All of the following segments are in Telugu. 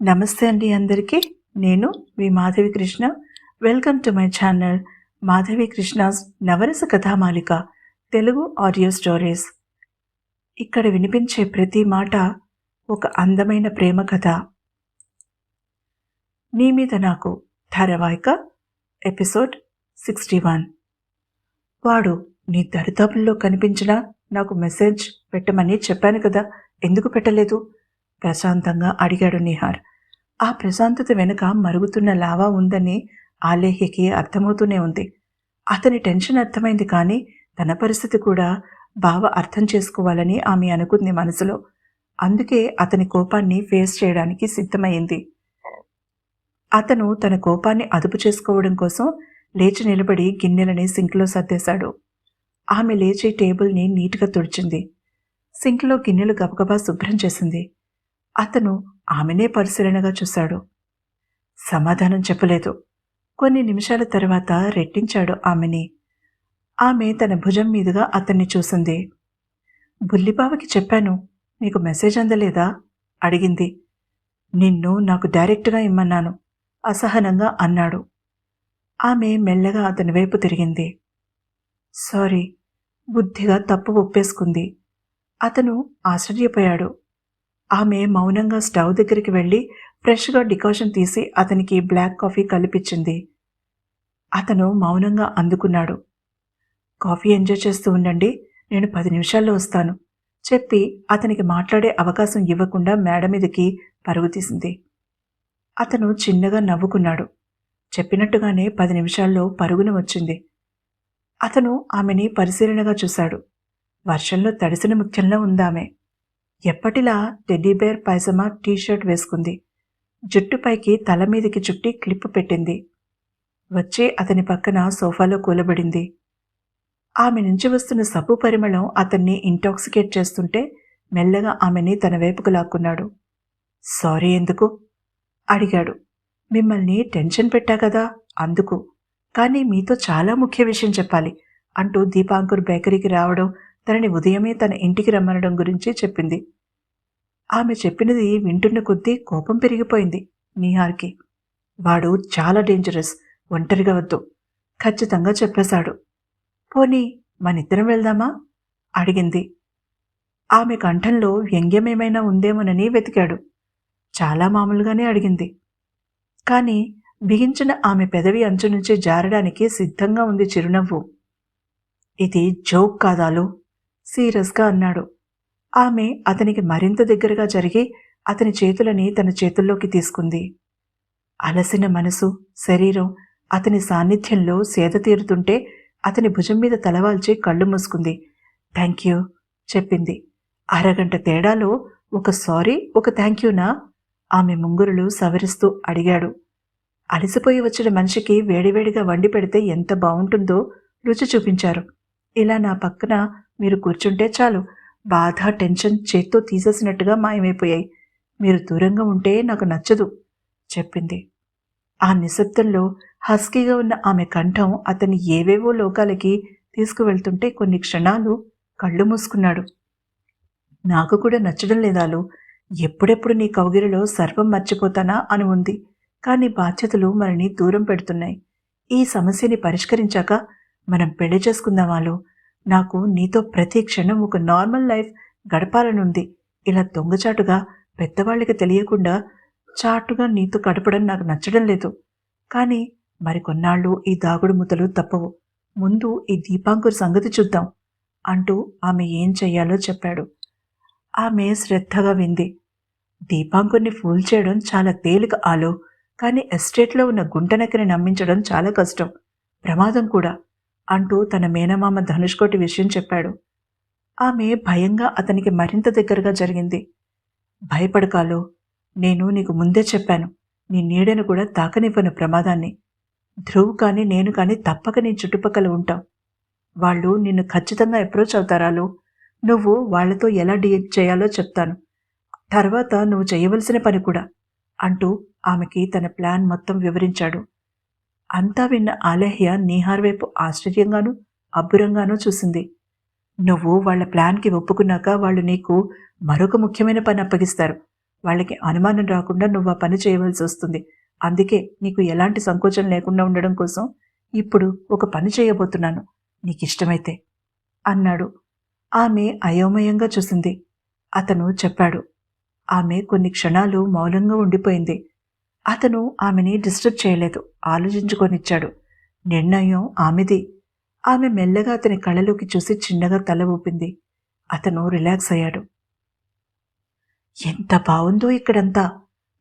నమస్తే అండి అందరికీ. నేను మీ Madhavi Krishna. Welcome to my channel Madhavi Krishna's Navarasa Kathamalika Telugu audio stories. ఇక్కడ వినిపించే ప్రతి మాట ఒక అందమైన ప్రేమ కథ. నీ మీద నాకు ధారావాహిక ఎపిసోడ్ 61. వాడు నీ దరిదాపుల్లో కనిపించినా నాకు మెసేజ్ పెట్టమని చెప్పాను కదా, ఎందుకు పెట్టలేదు? ప్రశాంతంగా అడిగాడు నిహార్. ఆ ప్రశాంతత వెనుక మరుగుతున్న లావా ఉందని ఆలేహ్యకి అర్థమవుతూనే ఉంది. అతని టెన్షన్ అర్థమైంది, కానీ తన పరిస్థితి కూడా బావ అర్థం చేసుకోవాలని ఆమె అనుకుంది మనసులో. అందుకే అతని కోపాన్ని ఫేస్ చేయడానికి సిద్ధమైంది. అతను తన కోపాన్ని అదుపు చేసుకోవడం కోసం లేచి నిలబడి గిన్నెలని సింక్లో సర్దేశాడు. ఆమె లేచి టేబుల్ని నీట్గా తుడిచింది. సింక్లో గిన్నెలు గబగబా శుభ్రం చేసింది. అతను ఆమెనే పరిశీలనగా చూశాడు. సమాధానం చెప్పలేదు. కొన్ని నిమిషాల తర్వాత రెట్టించాడు ఆమెని. ఆమె తన భుజం మీదుగా అతన్ని చూసింది. బుల్లిబావకి చెప్పాను, నీకు మెసేజ్ అందలేదా అడిగింది. నిన్ను నాకు డైరెక్ట్గా ఇమ్మన్నాను అసహనంగా అన్నాడు. ఆమె మెల్లగా అతని వైపు తిరిగింది. సారీ, బుద్ధిగా తప్పు ఒప్పేసుకుంది. అతను ఆశ్చర్యపోయాడు. ఆమె మౌనంగా స్టవ్ దగ్గరికి వెళ్ళి ఫ్రెష్గా డికాషన్ తీసి అతనికి బ్లాక్ కాఫీ కలిపించింది. అతను మౌనంగా అందుకున్నాడు. కాఫీ ఎంజాయ్ చేస్తూ ఉండండి, నేను 10 నిమిషాల్లో వస్తాను చెప్పి అతనికి మాట్లాడే అవకాశం ఇవ్వకుండా మేడ మీదకి పరుగు తీసింది. అతను చిన్నగా నవ్వుకున్నాడు. చెప్పినట్టుగానే 10 నిమిషాల్లో పరుగున వచ్చింది. అతను ఆమెని పరిశీలనగా చూశాడు. వర్షంలో తడిసిన ముత్యంలో ఉందామె. ఎప్పటిలా టెడ్డీబేర్ పైజమా టీషర్ట్ వేసుకుంది. జుట్టుపైకి తల మీదకి చుట్టి క్లిప్ పెట్టింది. వచ్చి అతని పక్కన సోఫాలో కూలబడింది. ఆమె నుంచి వస్తున్న సబ్బు పరిమళం అతన్ని ఇంటాక్సికేట్ చేస్తుంటే మెల్లగా ఆమెని తన వైపుకు లాక్కున్నాడు. సారీ ఎందుకు అడిగాడు. మిమ్మల్ని టెన్షన్ పెట్టా కదా అందుకు, కానీ మీతో చాలా ముఖ్య విషయం చెప్పాలి అంటూ దీపాంకుర్ బేకరీకి రావడం, తనని ఉదయమే తన ఇంటికి రమ్మనడం గురించి చెప్పింది. ఆమె చెప్పినది వింటున్న కొద్దీ కోపం పెరిగిపోయింది నిహార్కి. వాడు చాలా డేంజరస్, ఒంటరిగా వద్దు ఖచ్చితంగా చెప్పేశాడు. పోనీ మనిద్దరం వెళ్దామా అడిగింది. ఆమె కంఠంలో వ్యంగ్యమేమైనా ఉందేమోనని వెతికాడు. చాలా మామూలుగానే అడిగింది, కానీ బిగించిన ఆమె పెదవి అంచు నుంచి జారడానికి సిద్ధంగా ఉంది చిరునవ్వు. ఇది జోక్ కాదాలు సీరియస్గా అన్నాడు. ఆమె అతనికి మరింత దగ్గరగా జరిగి అతని చేతులని తన చేతుల్లోకి తీసుకుంది. అలసిన మనసు, శరీరం అతని సాన్నిధ్యంలో సేద తీరుతుంటే అతని భుజం మీద తలవాల్చి కళ్ళు మూసుకుంది. థ్యాంక్ యూ చెప్పింది. అరగంట తేడాలో ఒక సారీ, ఒక థ్యాంక్ యూనా? ఆమె ముంగురులు సవరిస్తూ అడిగాడు. అలసిపోయి వచ్చిన మనిషికి వేడివేడిగా వండి పెడితే ఎంత బాగుంటుందో రుచి చూపించారు. ఇలా నా పక్కన మీరు కూర్చుంటే చాలు, బాధ టెన్షన్ చేత్తో తీసేసినట్టుగా మాయమైపోయాయి. మీరు దూరంగా ఉంటే నాకు నచ్చదు చెప్పింది. ఆ నిశ్శబ్దంలో హస్కీగా ఉన్న ఆమె కంఠం అతన్ని ఏవేవో లోకాలకి తీసుకువెళ్తుంటే కొన్ని క్షణాలు కళ్ళు మూసుకున్నాడు. నాకు కూడా నచ్చడం లేదాలు, ఎప్పుడెప్పుడు నీ కౌగిలిలో సర్వం మర్చిపోతానా అని ఉంది. కానీ బాధ్యతలు మనని దూరం పెడుతున్నాయి. ఈ సమస్యని పరిష్కరించాక మనం పెళ్లి చేసుకుందామాలు. నాకు నీతో ప్రతి క్షణం ఒక నార్మల్ లైఫ్ గడపాలనుంది. ఇలా దొంగచాటుగా పెద్దవాళ్ళకి తెలియకుండా చాటుగా నీతో గడపడం నాకు నచ్చడం లేదు. కానీ మరికొన్నాళ్ళు ఈ దాగుడు మూతలు తప్పవు. ముందు ఈ దీపాంకుర్ సంగతి చూద్దాం అంటూ ఆమె ఏం చెయ్యాలో చెప్పాడు. ఆమె శ్రద్ధగా వింది. దీపాంకుర్ని ఫూల్ చేయడం చాలా తేలిక ఆలో, కానీ ఎస్టేట్లో ఉన్న గుంటనక్కని నమ్మించడం చాలా కష్టం, ప్రమాదం కూడా అంటూ తన మేనమామ ధనుష్కోటి విషయం చెప్పాడు. ఆమె భయంగా అతనికి మరింత దగ్గరగా జరిగింది. భయపడకాలో, నేను నీకు ముందే చెప్పాను, నీ నీడను కూడా తాకనివ్వను ప్రమాదాన్ని. ధ్రువ్ కానీ నేను కానీ తప్పక నీ చుట్టుపక్కల ఉంటాం. వాళ్ళు నిన్ను ఖచ్చితంగా అప్రోచ్ అవుతారాలో, నువ్వు వాళ్లతో ఎలా డీల్ చేయాలో చెప్తాను, తర్వాత నువ్వు చేయవలసిన పని కూడా అంటూ ఆమెకి తన ప్లాన్ మొత్తం వివరించాడు. అంతా విన్న ఆలేహ్య నిహార్ వైపు ఆశ్చర్యంగానూ అబ్బురంగానూ చూసింది. నువ్వు వాళ్ల ప్లాన్కి ఒప్పుకున్నాక వాళ్ళు నీకు మరొక ముఖ్యమైన పని అప్పగిస్తారు. వాళ్ళకి అనుమానం రాకుండా నువ్వు ఆ పని చేయవలసి వస్తుంది. అందుకే నీకు ఎలాంటి సంకోచం లేకుండా ఉండడం కోసం ఇప్పుడు ఒక పని చేయబోతున్నాను, నీకిష్టమైతే అన్నాడు. ఆమె అయోమయంగా చూసింది. అతను చెప్పాడు. ఆమె కొన్ని క్షణాలు మౌనంగా ఉండిపోయింది. అతను ఆమెని డిస్టర్బ్ చేయలేదు, ఆలోచించుకొనిచ్చాడు. నిర్ణయం ఆమెది. ఆమె మెల్లగా అతని కళ్ళలోకి చూసి చిన్నగా తల ఊపింది. అతను రిలాక్స్ అయ్యాడు. ఎంత బావుందో ఇక్కడంతా,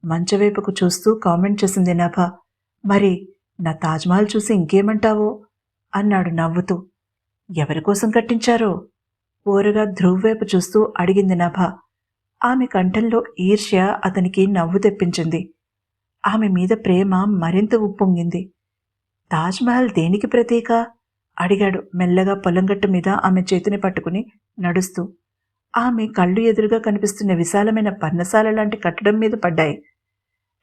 మంచవైపుకు చూస్తూ కామెంట్ చేసింది నభ. మరి నా తాజ్మహల్ చూసి ఇంకేమంటావో అన్నాడు నవ్వుతూ. ఎవరికోసం కట్టించారో ఓరగా ధ్రువ్ వైపు చూస్తూ అడిగింది నభ. ఆమె కంఠంలో ఈర్ష్య అతనికి నవ్వు తెప్పించింది. ఆమె మీద ప్రేమ మరింత ఉప్పొంగింది. తాజ్మహల్ దేనికి ప్రతీక అడిగాడు మెల్లగా పొలంగట్టు మీద ఆమె చేతిని పట్టుకుని నడుస్తూ. ఆమె కళ్ళు ఎదురుగా కనిపిస్తున్న విశాలమైన పర్ణశాల లాంటి కట్టడం మీద పడ్డాయి.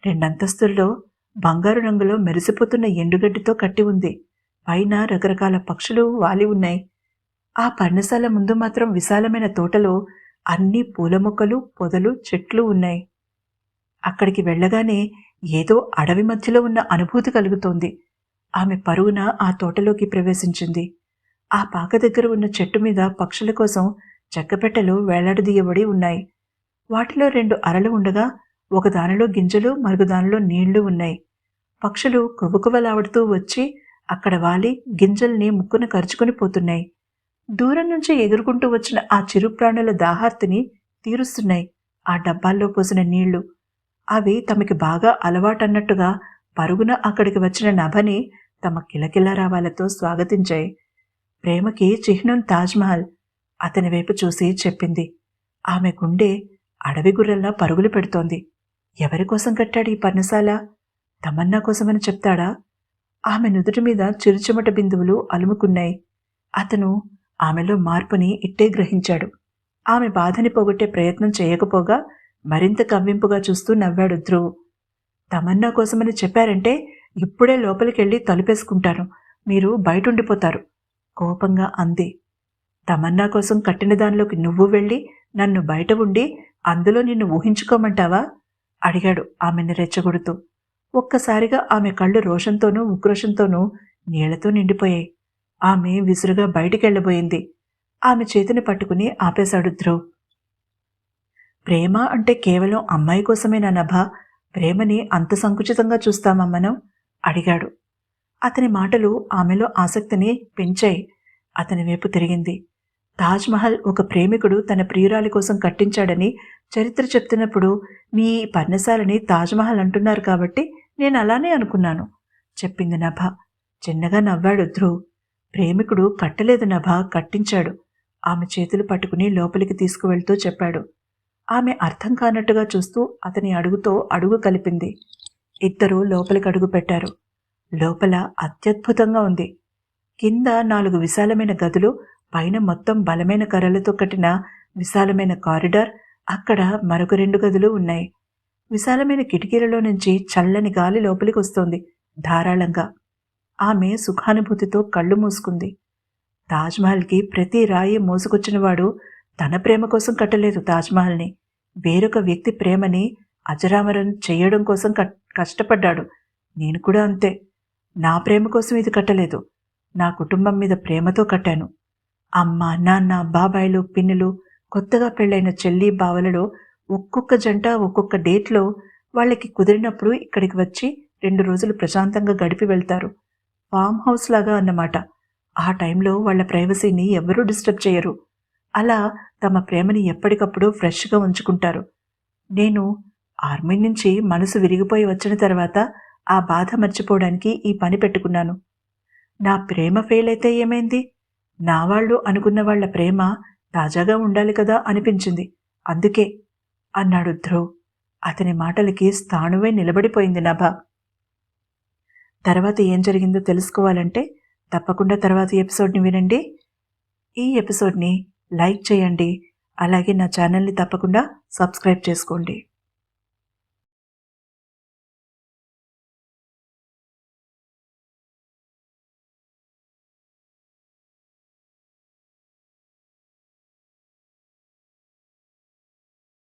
2 అంతస్తుల్లో బంగారు రంగులో మెరిసిపోతున్న ఎండుగడ్డితో కట్టి ఉంది. పైన రకరకాల పక్షులు వాలి ఉన్నాయి. ఆ పర్ణశాల ముందు మాత్రం విశాలమైన తోటలో అన్ని పూల మొక్కలు, పొదలు, చెట్లు ఉన్నాయి. అక్కడికి వెళ్ళగానే ఏదో అడవి మధ్యలో ఉన్న అనుభూతి కలుగుతోంది. ఆమె పరుగున ఆ తోటలోకి ప్రవేశించింది. ఆ పాక దగ్గర ఉన్న చెట్టు మీద పక్షుల కోసం చెక్కపెట్టెలు వేలాడదీయబడి ఉన్నాయి. వాటిలో 2 అరలు ఉండగా ఒకదానిలో గింజలు, మరొకదానిలో నీళ్లు ఉన్నాయి. పక్షులు కువకువలాడుతూ వచ్చి అక్కడ వాలి గింజల్ని ముక్కున కరుచుకుని పోతున్నాయి. దూరం నుంచి ఎగురుకుంటూ వచ్చిన ఆ చిరు ప్రాణుల దాహార్తిని తీరుస్తున్నాయి ఆ డబ్బాల్లో పోసిన నీళ్లు. అవి తమకి బాగా అలవాటన్నట్టుగా పరుగున అక్కడికి వచ్చిన నభని తమ కిలకిలారావాలతో స్వాగతించాయి. ప్రేమకి చిహ్నం తాజ్మహల్ అతని వైపు చూసి చెప్పింది. ఆమె గుండె అడవి గుర్రల్లా పరుగులు పెడుతోంది. ఎవరికోసం కట్టాడు ఈ పర్ణశాల? తమన్నా కోసమని చెప్తాడా? ఆమె నుదుటి మీద చిరుచెమట బిందువులు అలుముకున్నాయి. అతను ఆమెలో మార్పుని ఇట్టే గ్రహించాడు. ఆమె బాధని పోగొట్టే ప్రయత్నం చేయకపోగా మరింత కవ్వింపుగా చూస్తూ నవ్వాడు ధ్రువ్. తమన్నా కోసమని చెప్పారంటే ఇప్పుడే లోపలికెళ్ళి తలుపేసుకుంటాను, మీరు బయటుండిపోతారు కోపంగా అంది. తమన్నా కోసం కట్టిన దానిలోకి నువ్వు వెళ్ళి నన్ను బయట ఉండి అందులో నిన్ను ఊహించుకోమంటావా అడిగాడు ఆమెను రెచ్చగొడుతూ. ఒక్కసారిగా ఆమె కళ్ళు రోషంతోనూ ఉక్రోషంతోనూ నీళ్లతో నిండిపోయాయి. ఆమె విసురుగా బయటికెళ్లబోయింది. ఆమె చేతిని పట్టుకుని ఆపేశాడు ధ్రువ్. ప్రేమ అంటే కేవలం అమ్మాయి కోసమేనా నభ? ప్రేమని అంత సంకుచితంగా చూస్తామా మనం అడిగాడు. అతని మాటలు ఆమెలో ఆసక్తిని పెంచాయి. అతని వైపు తిరిగింది. తాజ్మహల్ ఒక ప్రేమికుడు తన ప్రియురాలి కోసం కట్టించాడని చరిత్ర చెప్తున్నప్పుడు మీ పర్ణశాలని తాజ్మహల్ అంటున్నారు కాబట్టి నేను అలానే అనుకున్నాను చెప్పింది నభ. చిన్నగా నవ్వాడు ధ్రువ్. ప్రేమికుడు కట్టలేదు నభ, కట్టించాడు. ఆమె చేతులు పట్టుకుని లోపలికి తీసుకువెళ్తూ చెప్పాడు. ఆమె అర్థం కానట్టుగా చూస్తూ అతని అడుగుతో అడుగు కలిపింది. ఇద్దరూ లోపలికి అడుగు పెట్టారు. లోపల అత్యద్భుతంగా ఉంది. కింద 4 విశాలమైన గదులు, పైన మొత్తం బలమైన కర్రలతో కట్టిన విశాలమైన కారిడార్, అక్కడ మరొక 2 గదులు ఉన్నాయి. విశాలమైన కిటికీలలో నుంచి చల్లని గాలి లోపలికి వస్తోంది ధారాళంగా. ఆమె సుఖానుభూతితో కళ్ళు మూసుకుంది. తాజ్మహల్కి ప్రతి రాయి మోసుకొచ్చినవాడు తన ప్రేమ కోసం కట్టలేదు తాజ్మహల్ని, వేరొక వ్యక్తి ప్రేమని అజరామరం చెయ్యడం కోసం కష్టపడ్డాడు. నేను కూడా అంతే. నా ప్రేమ కోసం ఇది కట్టలేదు, నా కుటుంబం మీద ప్రేమతో కట్టాను. అమ్మ, నాన్న, బాబాయిలు, పిన్నులు, కొత్తగా పెళ్ళైన చెల్లి బావలలో ఒక్కొక్క జంట ఒక్కొక్క డేట్లో వాళ్ళకి కుదిరినప్పుడు ఇక్కడికి వచ్చి 2 రోజులు ప్రశాంతంగా గడిపి వెళ్తారు. ఫామ్ హౌస్ లాగా అన్నమాట. ఆ టైంలో వాళ్ళ ప్రైవసీని ఎవరూ డిస్టర్బ్ చేయరు. అలా తమ ప్రేమని ఎప్పటికప్పుడు ఫ్రెష్గా ఉంచుకుంటారు. నేను ఆర్మీ నుంచి మనసు విరిగిపోయి వచ్చిన తర్వాత ఆ బాధ మర్చిపోవడానికి ఈ పని పెట్టుకున్నాను. నా ప్రేమ ఫెయిల్ అయితే ఏమైంది? నా వాళ్ళు అనుకున్న వాళ్ల ప్రేమ తాజాగా ఉండాలి కదా అనిపించింది, అందుకే అన్నాడు ధ్రువ్. అతని మాటలకి స్థాణువై నిలబడిపోయింది నభ. తర్వాత ఏం జరిగిందో తెలుసుకోవాలంటే తప్పకుండా తర్వాత ఎపిసోడ్ని వినండి. ఈ ఎపిసోడ్ని లైక్ చేయండి, అలాగే నా ఛానల్ని తప్పకుండా సబ్స్క్రైబ్ చేసుకోండి.